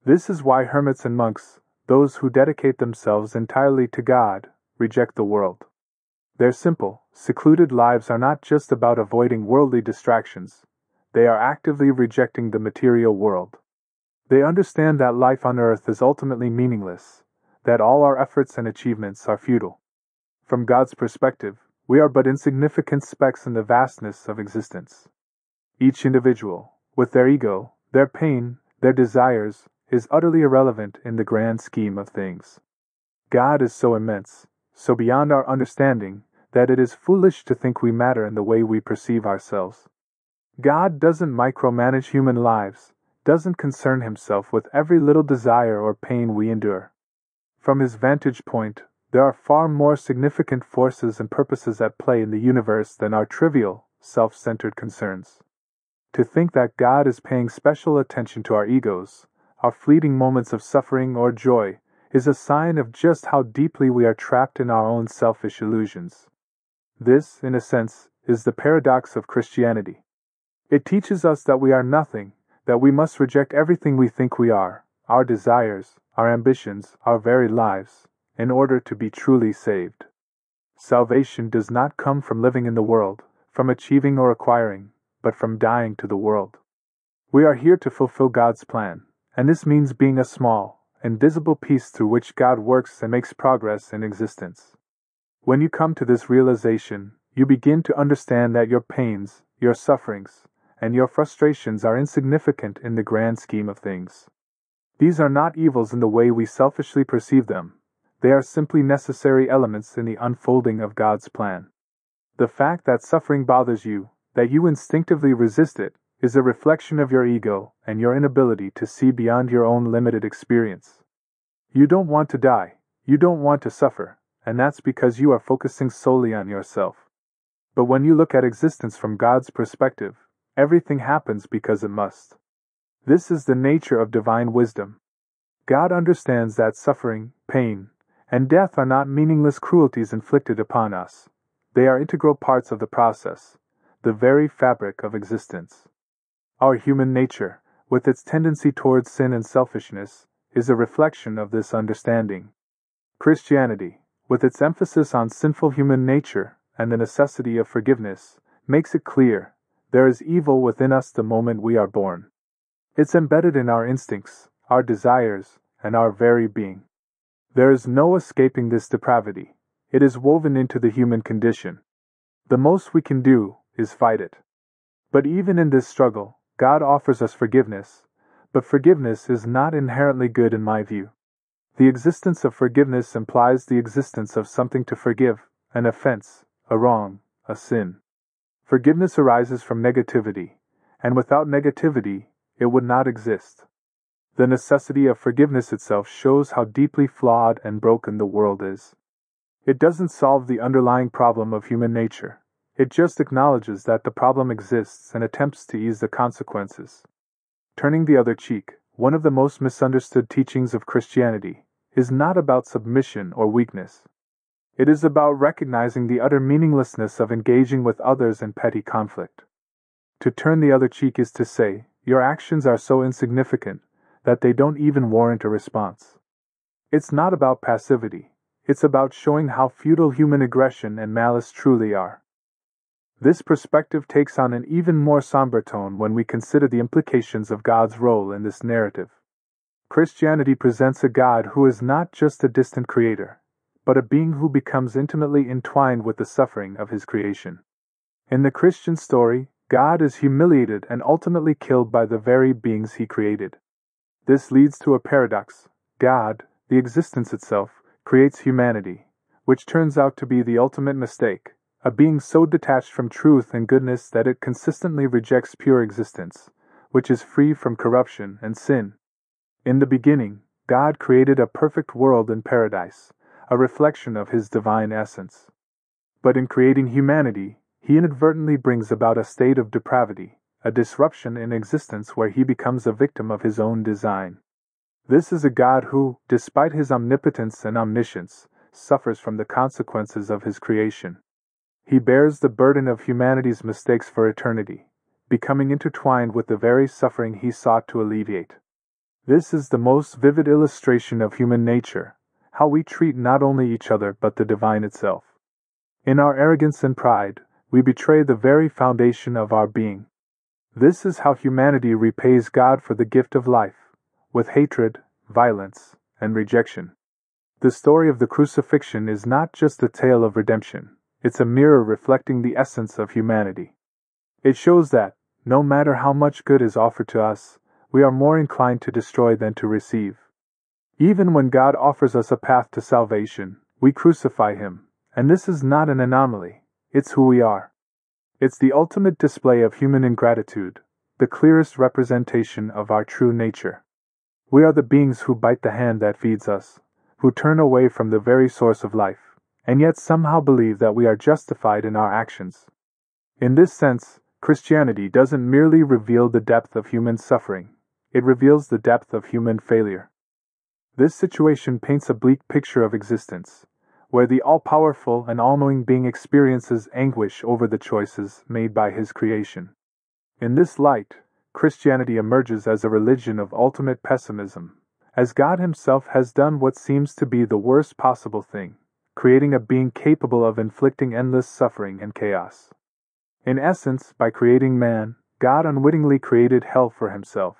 This is why hermits and monks, those who dedicate themselves entirely to God, reject the world. Their simple, secluded lives are not just about avoiding worldly distractions, they are actively rejecting the material world. They understand that life on earth is ultimately meaningless, that all our efforts and achievements are futile. From God's perspective, we are but insignificant specks in the vastness of existence. Each individual, with their ego, their pain, their desires, is utterly irrelevant in the grand scheme of things. God is so immense, so beyond our understanding, that it is foolish to think we matter in the way we perceive ourselves. God doesn't micromanage human lives, doesn't concern himself with every little desire or pain we endure. From his vantage point, there are far more significant forces and purposes at play in the universe than our trivial, self-centered concerns. To think that God is paying special attention to our egos, our fleeting moments of suffering or joy, is a sign of just how deeply we are trapped in our own selfish illusions. This, in a sense, is the paradox of Christianity. It teaches us that we are nothing, that we must reject everything we think we are, our desires, our ambitions, our very lives, in order to be truly saved. Salvation does not come from living in the world, from achieving or acquiring, but from dying to the world. We are here to fulfill God's plan, and this means being a small, invisible piece through which God works and makes progress in existence. When you come to this realization, you begin to understand that your pains, your sufferings, and your frustrations are insignificant in the grand scheme of things. These are not evils in the way we selfishly perceive them. They are simply necessary elements in the unfolding of God's plan. The fact that suffering bothers you, that you instinctively resist it, is a reflection of your ego and your inability to see beyond your own limited experience. You don't want to die, you don't want to suffer, and that's because you are focusing solely on yourself. But when you look at existence from God's perspective, everything happens because it must. This is the nature of divine wisdom. God understands that suffering, pain, and death are not meaningless cruelties inflicted upon us. They are integral parts of the process, the very fabric of existence. Our human nature, with its tendency towards sin and selfishness, is a reflection of this understanding. Christianity, with its emphasis on sinful human nature and the necessity of forgiveness, makes it clear there is evil within us the moment we are born. It's embedded in our instincts, our desires, and our very being. There is no escaping this depravity. It is woven into the human condition. The most we can do is fight it. But even in this struggle, God offers us forgiveness, but forgiveness is not inherently good in my view. The existence of forgiveness implies the existence of something to forgive, an offense, a wrong, a sin. Forgiveness arises from negativity, and without negativity, it would not exist. The necessity of forgiveness itself shows how deeply flawed and broken the world is. It doesn't solve the underlying problem of human nature. It just acknowledges that the problem exists and attempts to ease the consequences. Turning the other cheek, one of the most misunderstood teachings of Christianity, is not about submission or weakness. It is about recognizing the utter meaninglessness of engaging with others in petty conflict. To turn the other cheek is to say, your actions are so insignificant that they don't even warrant a response. It's not about passivity. It's about showing how futile human aggression and malice truly are. This perspective takes on an even more somber tone when we consider the implications of God's role in this narrative. Christianity presents a God who is not just a distant creator, but a being who becomes intimately entwined with the suffering of his creation. In the Christian story, God is humiliated and ultimately killed by the very beings he created. This leads to a paradox. God, the existence itself, creates humanity, which turns out to be the ultimate mistake, a being so detached from truth and goodness that it consistently rejects pure existence, which is free from corruption and sin. In the beginning, God created a perfect world in paradise, a reflection of his divine essence. But in creating humanity, he inadvertently brings about a state of depravity, a disruption in existence where he becomes a victim of his own design. This is a God who, despite his omnipotence and omniscience, suffers from the consequences of his creation. He bears the burden of humanity's mistakes for eternity, becoming intertwined with the very suffering he sought to alleviate. This is the most vivid illustration of human nature, how we treat not only each other but the divine itself. In our arrogance and pride, we betray the very foundation of our being. This is how humanity repays God for the gift of life, with hatred, violence, and rejection. The story of the crucifixion is not just a tale of redemption, it's a mirror reflecting the essence of humanity. It shows that, no matter how much good is offered to us, we are more inclined to destroy than to receive. Even when God offers us a path to salvation, we crucify him, and this is not an anomaly, it's who we are. It's the ultimate display of human ingratitude, the clearest representation of our true nature. We are the beings who bite the hand that feeds us, who turn away from the very source of life, and yet somehow believe that we are justified in our actions. In this sense, Christianity doesn't merely reveal the depth of human suffering, it reveals the depth of human failure. This situation paints a bleak picture of existence, where the all-powerful and all-knowing being experiences anguish over the choices made by his creation. In this light, Christianity emerges as a religion of ultimate pessimism, as God himself has done what seems to be the worst possible thing, creating a being capable of inflicting endless suffering and chaos. In essence, by creating man, God unwittingly created hell for himself.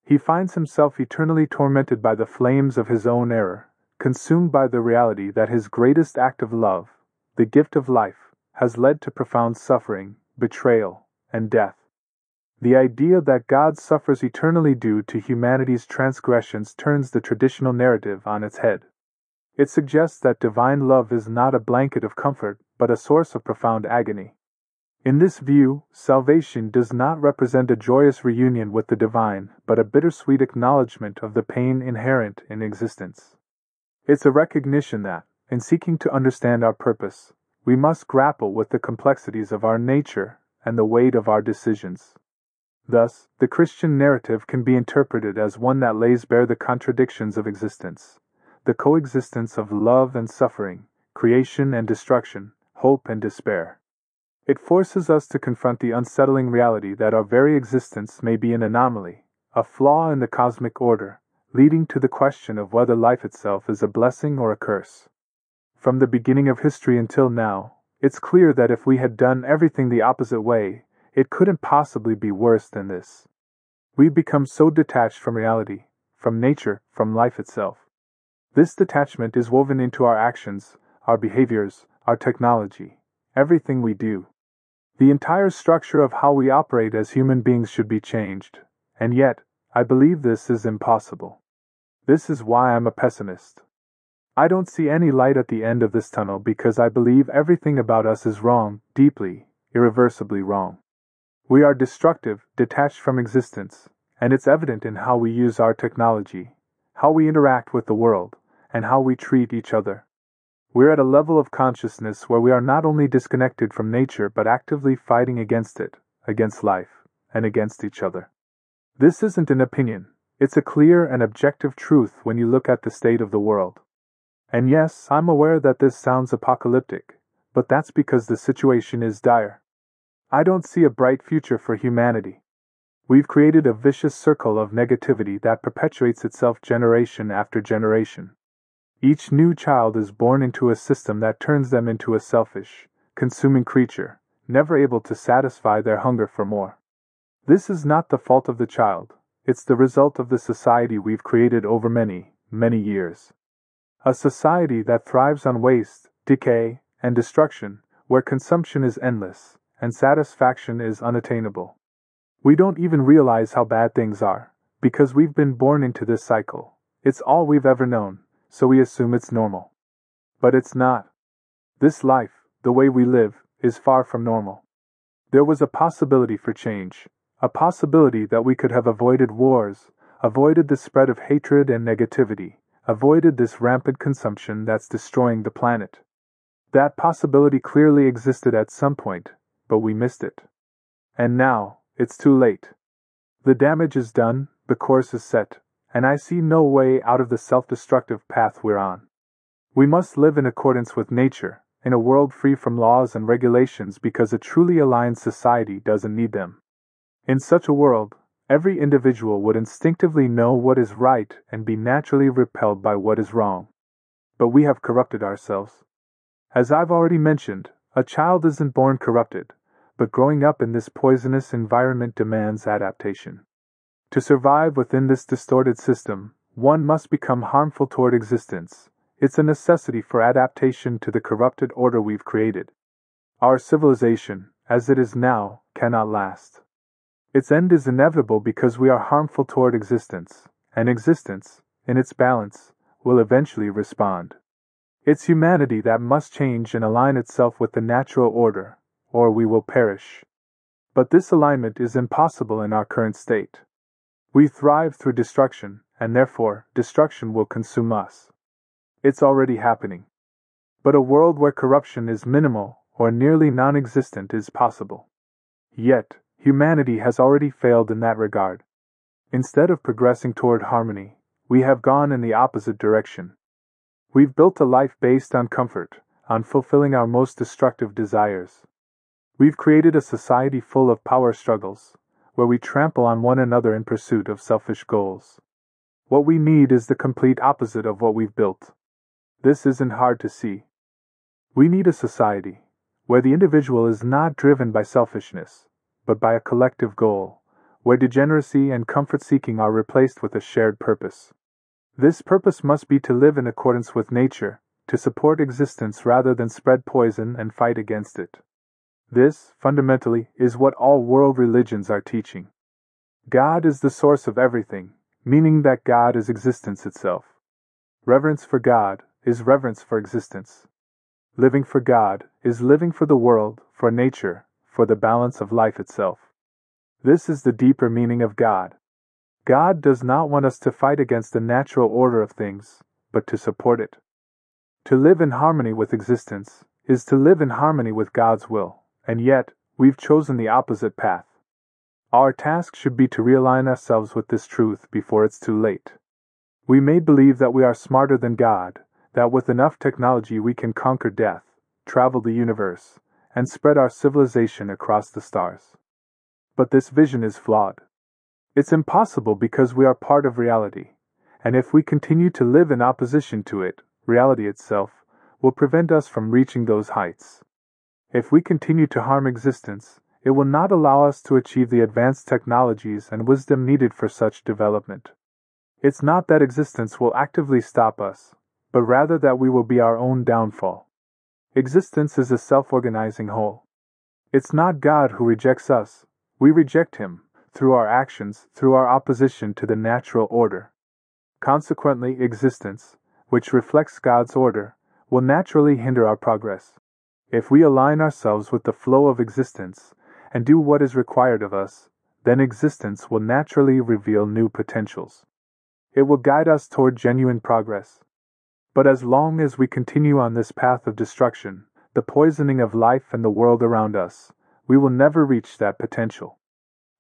He finds himself eternally tormented by the flames of his own error, consumed by the reality that his greatest act of love, the gift of life, has led to profound suffering, betrayal, and death. The idea that God suffers eternally due to humanity's transgressions turns the traditional narrative on its head. It suggests that divine love is not a blanket of comfort, but a source of profound agony. In this view, salvation does not represent a joyous reunion with the divine, but a bittersweet acknowledgement of the pain inherent in existence. It's a recognition that, in seeking to understand our purpose, we must grapple with the complexities of our nature and the weight of our decisions. Thus, the Christian narrative can be interpreted as one that lays bare the contradictions of existence, the coexistence of love and suffering, creation and destruction, hope and despair. It forces us to confront the unsettling reality that our very existence may be an anomaly, a flaw in the cosmic order, leading to the question of whether life itself is a blessing or a curse. From the beginning of history until now, it's clear that if we had done everything the opposite way, it couldn't possibly be worse than this. We've become so detached from reality, from nature, from life itself. This detachment is woven into our actions, our behaviors, our technology, everything we do. The entire structure of how we operate as human beings should be changed, and yet, I believe this is impossible. This is why I'm a pessimist. I don't see any light at the end of this tunnel because I believe everything about us is wrong, deeply, irreversibly wrong. We are destructive, detached from existence, and it's evident in how we use our technology, how we interact with the world, and how we treat each other. We're at a level of consciousness where we are not only disconnected from nature but actively fighting against it, against life, and against each other. This isn't an opinion, it's a clear and objective truth when you look at the state of the world. And yes, I'm aware that this sounds apocalyptic, but that's because the situation is dire. I don't see a bright future for humanity. We've created a vicious circle of negativity that perpetuates itself generation after generation. Each new child is born into a system that turns them into a selfish, consuming creature, never able to satisfy their hunger for more. This is not the fault of the child, it's the result of the society we've created over many, many years. A society that thrives on waste, decay, and destruction, where consumption is endless, and satisfaction is unattainable. We don't even realize how bad things are, because we've been born into this cycle. It's all we've ever known, so we assume it's normal. But it's not. This life, the way we live, is far from normal. There was a possibility for change, a possibility that we could have avoided wars, avoided the spread of hatred and negativity, avoided this rampant consumption that's destroying the planet. That possibility clearly existed at some point, but we missed it. And now, it's too late. The damage is done, the course is set, and I see no way out of the self-destructive path we're on. We must live in accordance with nature, in a world free from laws and regulations because a truly aligned society doesn't need them. In such a world, every individual would instinctively know what is right and be naturally repelled by what is wrong. But we have corrupted ourselves. As I've already mentioned, a child isn't born corrupted, but growing up in this poisonous environment demands adaptation. To survive within this distorted system, one must become harmful toward existence. It's a necessity for adaptation to the corrupted order we've created. Our civilization, as it is now, cannot last. Its end is inevitable because we are harmful toward existence, and existence, in its balance, will eventually respond. It's humanity that must change and align itself with the natural order, or we will perish. But this alignment is impossible in our current state. We thrive through destruction, and therefore, destruction will consume us. It's already happening. But a world where corruption is minimal or nearly non-existent is possible. Yet, humanity has already failed in that regard. Instead of progressing toward harmony, we have gone in the opposite direction. We've built a life based on comfort, on fulfilling our most destructive desires. We've created a society full of power struggles, where we trample on one another in pursuit of selfish goals. What we need is the complete opposite of what we've built. This isn't hard to see. We need a society where the individual is not driven by selfishness, but by a collective goal, where degeneracy and comfort-seeking are replaced with a shared purpose. This purpose must be to live in accordance with nature, to support existence rather than spread poison and fight against it. This, fundamentally, is what all world religions are teaching. God is the source of everything, meaning that God is existence itself. Reverence for God is reverence for existence. Living for God is living for the world, for nature, for the balance of life itself. This is the deeper meaning of God. God does not want us to fight against the natural order of things, but to support it. To live in harmony with existence is to live in harmony with God's will, and yet, we've chosen the opposite path. Our task should be to realign ourselves with this truth before it's too late. We may believe that we are smarter than God, that with enough technology we can conquer death, travel the universe, and spread our civilization across the stars. But this vision is flawed. It's impossible because we are part of reality, and if we continue to live in opposition to it, reality itself will prevent us from reaching those heights. If we continue to harm existence, it will not allow us to achieve the advanced technologies and wisdom needed for such development. It's not that existence will actively stop us, but rather that we will be our own downfall. Existence is a self-organizing whole. It's not God who rejects us, we reject Him, through our actions, through our opposition to the natural order. Consequently, existence, which reflects God's order, will naturally hinder our progress. If we align ourselves with the flow of existence and do what is required of us, then existence will naturally reveal new potentials. It will guide us toward genuine progress. But as long as we continue on this path of destruction, the poisoning of life and the world around us, we will never reach that potential.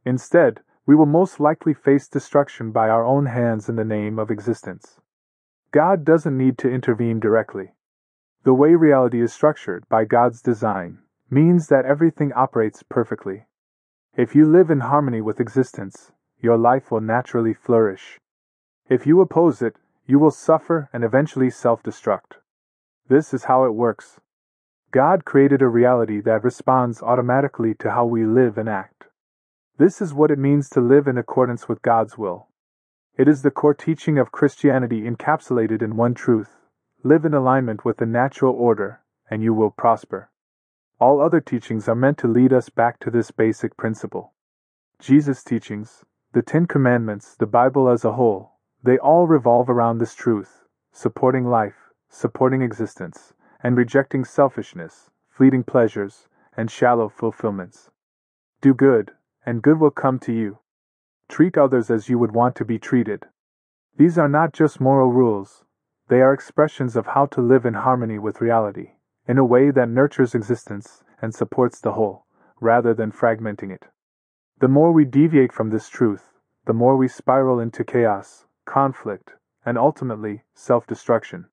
Instead, we will most likely face destruction by our own hands in the name of existence. God doesn't need to intervene directly. The way reality is structured by God's design means that everything operates perfectly. If you live in harmony with existence, your life will naturally flourish. If you oppose it, you will suffer and eventually self-destruct. This is how it works. God created a reality that responds automatically to how we live and act. This is what it means to live in accordance with God's will. It is the core teaching of Christianity encapsulated in one truth: live in alignment with the natural order, and you will prosper. All other teachings are meant to lead us back to this basic principle. Jesus' teachings, the 10 Commandments, the Bible as a whole, they all revolve around this truth: supporting life, supporting existence, and rejecting selfishness, fleeting pleasures, and shallow fulfillments. Do good, and good will come to you. Treat others as you would want to be treated. These are not just moral rules, they are expressions of how to live in harmony with reality, in a way that nurtures existence and supports the whole, rather than fragmenting it. The more we deviate from this truth, the more we spiral into chaos, conflict, and ultimately, self-destruction.